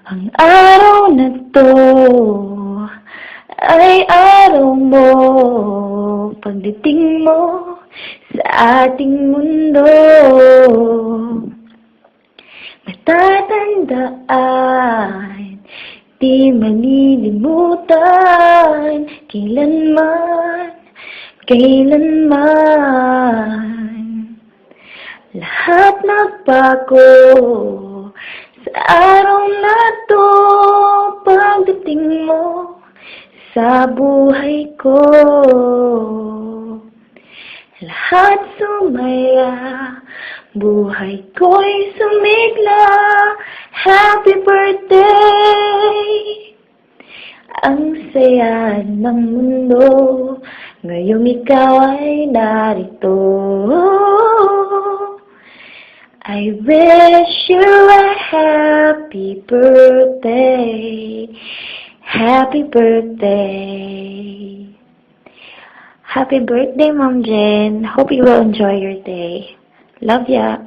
Ang araw na to ay araw mo, pagdating mo sa ating mundo. Matatandaan, di malilimutan, kailanman, kailanman. Lahat nagbago sa araw na to, pagdating mo sa buhay ko. Lahat sumaya, buhay ko'y sumigla. Happy birthday! Ang saya ng mundo, ngayong ikaw ay narito. I wish you a happy birthday. Happy birthday. Happy birthday, Mom Jen. Hope you will enjoy your day. Love ya.